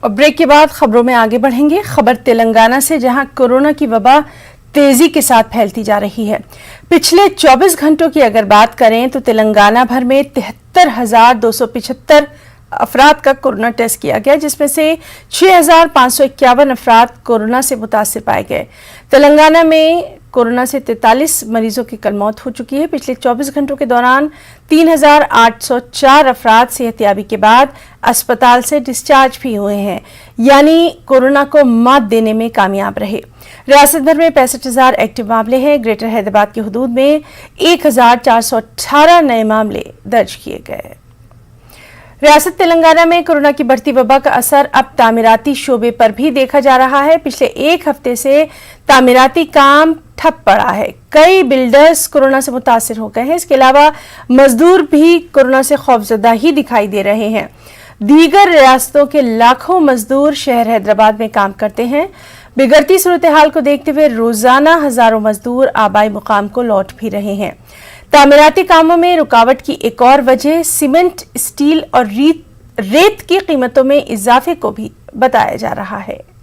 और ब्रेक के बाद खबरों में आगे बढ़ेंगे। खबर तेलंगाना से, जहां कोरोना की वबा तेजी के साथ फैलती जा रही है। पिछले 24 घंटों की अगर बात करें तो तेलंगाना भर में 73,275 अफराद का कोरोना टेस्ट किया गया, जिसमें से 6,551 अफराद कोरोना से मुतासिर पाए गए। तेलंगाना में कोरोना से 43 मरीजों की कल मौत हो चुकी है। पिछले 24 घंटों के दौरान 3,804 अफराद सेहतयाबी के बाद अस्पताल से डिस्चार्ज भी हुए हैं, यानी कोरोना को मात देने में कामयाब रहे। रियासत भर में 65,000 एक्टिव मामले हैं। ग्रेटर हैदराबाद के हुदूद में 1,418 नए मामले दर्ज किए गए। रियासत तेलंगाना में कोरोना की बढ़ती वबा का असर अब तामीराती शोबे पर भी देखा जा रहा है। पिछले एक हफ्ते से तामीराती काम ठप पड़ा है। कई बिल्डर्स कोरोना से मुतासिर हो गए हैं। इसके अलावा मजदूर भी कोरोना से खौफजदा ही दिखाई दे रहे हैं। दीगर रियासतों के लाखों मजदूर शहर हैदराबाद में काम करते हैं। बिगड़ती सूरत हाल को देखते हुए रोजाना हजारों मजदूर आबाई मुकाम को लौट भी रहे हैं। तामीराती कामों में रुकावट की एक और वजह सीमेंट, स्टील और रेत की कीमतों में इजाफे को भी बताया जा रहा है।